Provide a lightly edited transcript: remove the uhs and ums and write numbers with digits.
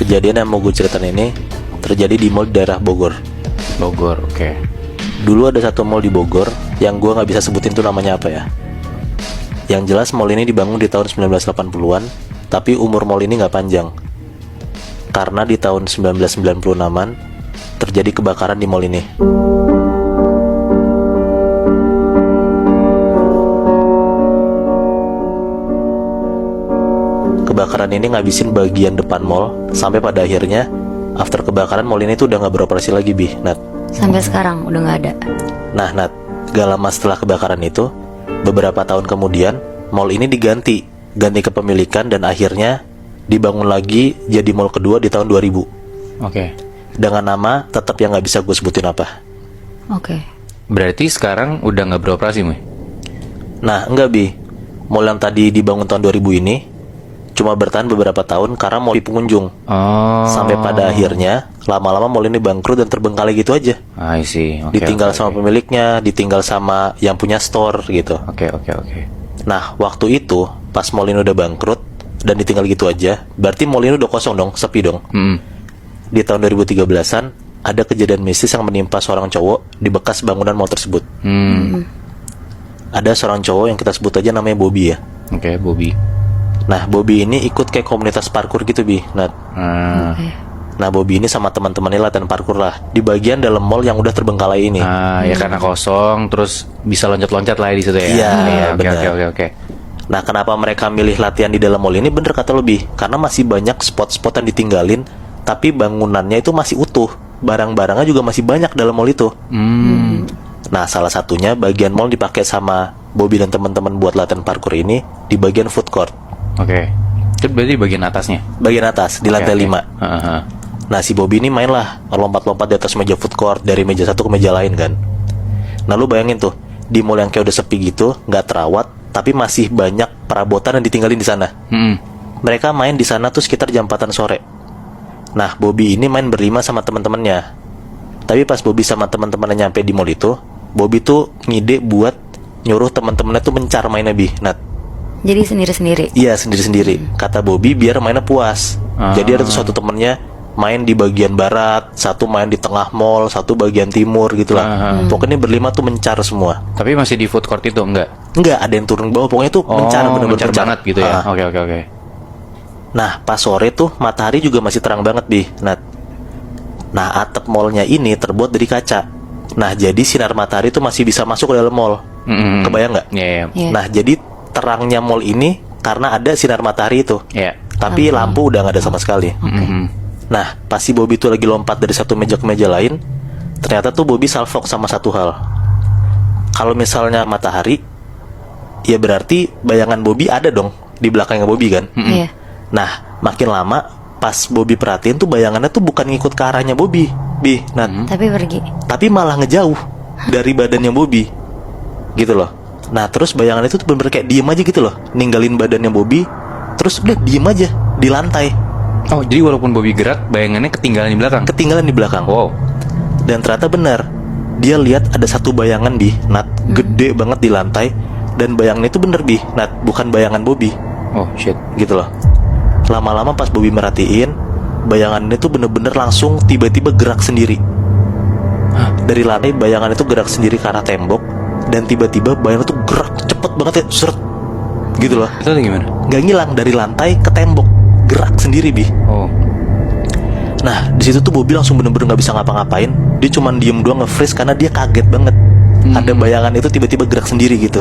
kejadian yang mau gue ceritain ini terjadi di mall di daerah Bogor. Bogor, oke. Dulu ada satu mall di Bogor yang gue nggak bisa sebutin tuh namanya apa ya. Yang jelas mall ini dibangun di tahun 1980-an, tapi umur mall ini nggak panjang. Karena di tahun 1996-an terjadi kebakaran di mall ini. Kebakaran ini ngabisin bagian depan mall, sampai pada akhirnya after kebakaran mall ini tuh udah nggak beroperasi lagi, Nat. Sampai sekarang udah nggak ada. Nah, Nat, gak lama setelah kebakaran itu, beberapa tahun kemudian mall ini ganti kepemilikan dan akhirnya dibangun lagi jadi mall kedua di tahun 2000. Oke. Dengan nama tetap yang nggak bisa gue sebutin apa. Oke. Berarti sekarang udah nggak beroperasi, Mui? Nah, enggak, Bi. Mall yang tadi dibangun tahun 2000 ini cuma bertahan beberapa tahun karena mall di pengunjung. Oh. Sampai pada akhirnya lama-lama mall ini bangkrut dan terbengkalai gitu aja. I see. Oke, Ditinggal oke, sama oke. pemiliknya, ditinggal sama yang punya store gitu. Oke. Nah, waktu itu pas mall ini udah bangkrut dan ditinggal gitu aja, berarti mall ini udah kosong dong, sepi dong. Di tahun 2013-an ada kejadian mistis yang menimpa seorang cowok di bekas bangunan mall tersebut. Ada seorang cowok yang kita sebut aja namanya Bobby ya. Oke, Bobby. Nah, Bobby ini ikut kayak komunitas parkour gitu, Bi. Oke. Nah, Bobby ini sama teman-temannya latihan parkour lah di bagian dalam mall yang udah terbengkalai ini. Ya karena kosong, terus bisa loncat-loncat lah di situ ya. Iya, Oke, benar. oke. Nah, kenapa mereka milih latihan di dalam mall ini? Bener kata lo, Bi. Karena masih banyak spot-spot yang ditinggalin, tapi bangunannya itu masih utuh. Barang-barangnya juga masih banyak dalam mall itu. Nah, salah satunya bagian mall dipakai sama Bobby dan teman-teman buat latihan parkour ini di bagian food court. Oke. Itu berarti bagian atasnya. Bagian atas, di lantai 5. Heeh. Nah, si Bobby ini main lah, lompat-lompat di atas meja food court, dari meja satu ke meja lain kan. Nah, lu bayangin tuh, di mall yang kayak udah sepi gitu, nggak terawat, tapi masih banyak perabotan yang ditinggalin di sana. Mereka main di sana tuh sekitar jam 4-an sore. Nah, Bobby ini main berlima sama teman-temannya. Tapi pas Bobby sama teman-temannya nyampe di mall itu, Bobby tuh ngide buat nyuruh teman-temannya tuh mencar mainnya, Bi, Nat. Jadi sendiri-sendiri. Iya, sendiri-sendiri. Kata Bobby biar mainnya puas. Jadi ada tuh satu temennya main di bagian barat, satu main di tengah mall, satu bagian timur gitulah. Pokoknya berlima tuh mencar semua. Tapi masih di food court itu enggak? Enggak, ada yang turun ke bawah. Pokoknya tuh mencar, bener-bener mencar banget gitu ya. Ah. Oke. Nah, pas sore tuh matahari juga masih terang banget, Bi, Nat. Nah, atap mallnya ini terbuat dari kaca. Nah, jadi sinar matahari tuh masih bisa masuk ke dalam mall. Kebayang nggak? Iya. Iya. Nah, jadi terangnya mall ini karena ada sinar matahari itu. Iya. Tapi lampu udah nggak ada sama sekali. Nah, pas si Bobby tuh lagi lompat dari satu meja ke meja lain, ternyata tuh Bobby salfok sama satu hal. Kalau misalnya matahari, ya berarti bayangan Bobby ada dong di belakangnya Bobby kan. Iya. Nah, makin lama pas Bobby perhatiin tuh bayangannya tuh bukan ngikut ke arahnya Bobby, Bi. Nah, Tapi pergi. tapi malah ngejauh dari badannya Bobby. Gitu loh. Nah, terus bayangan itu tuh bener-bener kayak diem aja gitu loh, ninggalin badannya Bobby, terus udah diem aja di lantai, Oh, jadi walaupun Bobby gerak, bayangannya ketinggalan di belakang. ketinggalan di belakang. Wow. Dan ternyata benar, dia lihat ada satu bayangan, Bi, Nat, gede banget di lantai. Dan bayangan itu bener, Bi, Nat, bukan bayangan Bobby. Oh shit. Gitu loh. Lama-lama pas Bobby merhatiin, bayangan itu bener-bener langsung tiba-tiba gerak sendiri. Dari lantai bayangan itu gerak sendiri ke arah tembok. Dan tiba-tiba bayangan itu gerak cepet banget ya, seret. Gitu loh. Itu tuh gimana? Gak ngilang, dari lantai ke tembok, gerak sendiri, Bi. Oh. Nah, di situ tuh Bobby langsung bener-bener nggak bisa ngapa-ngapain. Dia cuman diem doang, nge-freeze karena dia kaget banget. Ada bayangan itu tiba-tiba gerak sendiri gitu.